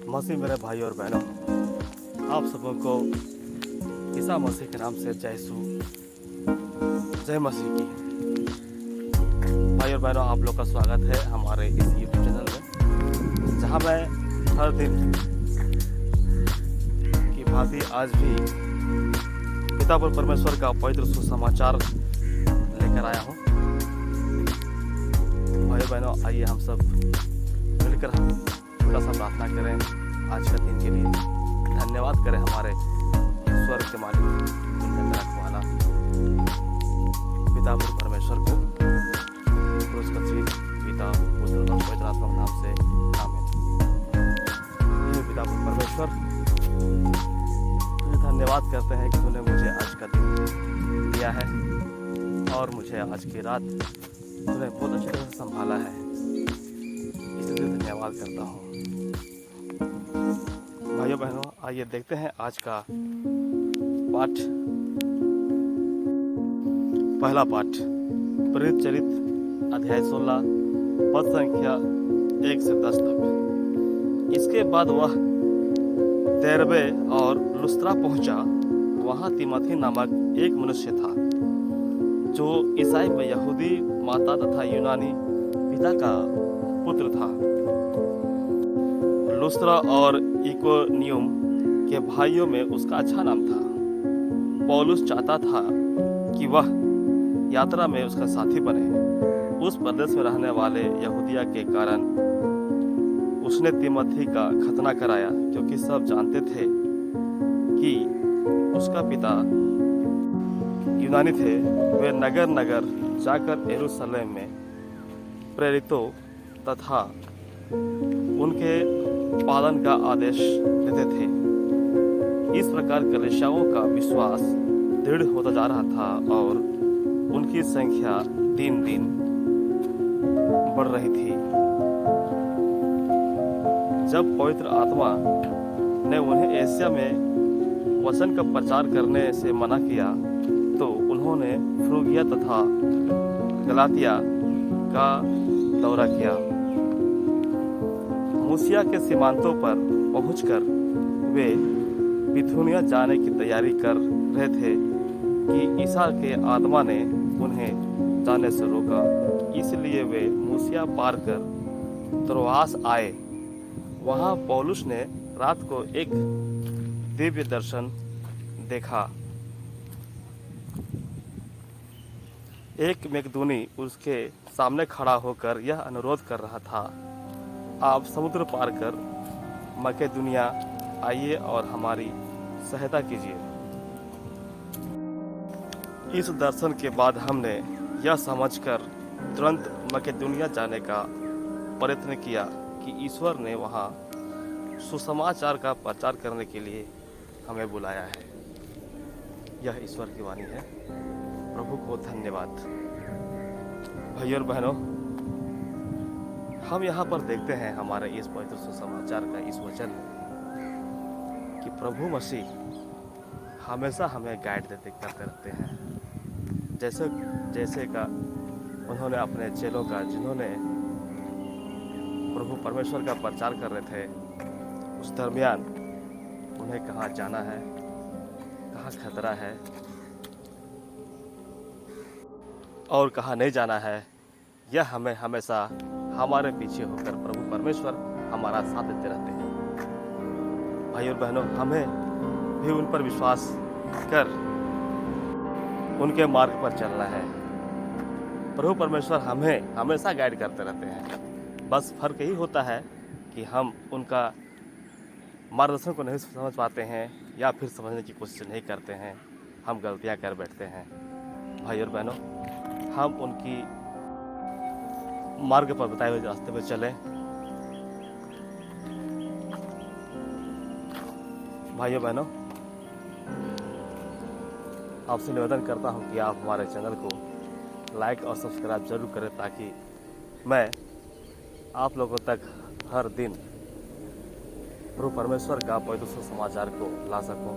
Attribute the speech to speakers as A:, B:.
A: मसीह मेरे भाई और बहनों, आप सबों को ईसा मसीह के नाम से जय यीशु, जय मसीह की। भाई और बहनों, आप लोग का स्वागत है हमारे इस यूट्यूब चैनल में, जहां मैं हर दिन की भांति आज भी पिता और परमेश्वर का पवित्र सुसमाचार लेकर आया हूं। भाई बहनों, आइए हम सब मिलकर छोटा सा प्रार्थना करें आज का दिन के लिए। धन्यवाद करें हमारे स्वर्ग के मालिक, दुनिया का रखवाला पिता और परमेश्वर को, उसका पिता पुत्र और पवित्र आत्मा के नाम से आमीन। हे पिता और परमेश्वर, तुझे धन्यवाद करते हैं कि तूने मुझे आज का दिन दिया है और मुझे आज की रात तूने बहुत अच्छी तरह से संभाला है, इसलिए धन्यवाद करता हूँ। भाइयों बहनों, आइए देखते हैं आज का पाठ। पहला पाठ प्रेरित चरित्र अध्याय 16 पद संख्या 1 से 10 तक। इसके बाद वह देरबे और लुस्त्रा पहुंचा। वहां तिमोथी नामक एक मनुष्य था जो ईसाई में यहूदी माता तथा यूनानी पिता का पुत्र था। लुस्त्रा और इकोनियम के भाइयों में उसका अच्छा नाम था। पौलुस चाहता था कि वह यात्रा में उसका साथी बने। उस प्रदेश में रहने वाले यहूदिया के कारण उसने तिमोथी का खतना कराया, क्योंकि सब जानते थे कि उसका पिता यूनानी थे। वे नगर नगर जाकर यरूशलेम में प्रेरितों तथा उनके पालन का आदेश देते थे। इस प्रकार कलीसियाओं का विश्वास दृढ़ होता जा रहा था और उनकी संख्या दिन दिन बढ़ रही थी। जब पवित्र आत्मा ने उन्हें एशिया में वचन का प्रचार करने से मना किया तो उन्होंने फ्रूगिया तथा गलातिया का दौरा किया। मूसिया के सीमांतों पर पहुंचकर वे बिथुनिया जाने की तैयारी कर रहे थे कि ईसा के आत्मा ने उन्हें जाने से रोका। इसलिए वे मूसिया पार कर त्रोआस आए। वहां पौलुस ने रात को एक दिव्य दर्शन देखा। एक मेकदूनी उसके सामने खड़ा होकर यह अनुरोध कर रहा था, आप समुद्र पार कर मकेदुनिया आइए और हमारी सहायता कीजिए। इस दर्शन के बाद हमने यह समझकर तुरंत मकेदुनिया जाने का प्रयत्न किया कि ईश्वर ने वहां सुसमाचार का प्रचार करने के लिए हमें बुलाया है। यह ईश्वर की वाणी है। प्रभु को धन्यवाद। भाइयों और बहनों, हम यहाँ पर देखते हैं हमारे इस पवित्र सुसमाचार का इस वचन में कि प्रभु मसीह हमेशा हमें गाइड करते रहते हैं। जैसे का उन्होंने अपने चेलों का, जिन्होंने प्रभु परमेश्वर का प्रचार कर रहे थे, उस दरमियान उन्हें कहाँ जाना है, कहाँ खतरा है और कहाँ नहीं जाना है, यह हमें हमेशा हमारे पीछे होकर प्रभु परमेश्वर हमारा साथ देते रहते हैं। भाई और बहनों, हमें भी उन पर विश्वास कर उनके मार्ग पर चलना है। प्रभु परमेश्वर हमें हमेशा गाइड करते रहते हैं। बस फर्क यही होता है कि हम उनका मार्गदर्शन को नहीं समझ पाते हैं या फिर समझने की कोशिश नहीं करते हैं, हम गलतियां कर बैठते हैं। भाई और बहनों, हम उनकी मार्ग पर बताए हुए रास्ते पर चलें। भाइयों बहनों, आपसे निवेदन करता हूं कि आप हमारे चैनल को लाइक और सब्सक्राइब जरूर करें, ताकि मैं आप लोगों तक हर दिन प्रभु परमेश्वर का पवित्र सुसमाचार को ला सकूं।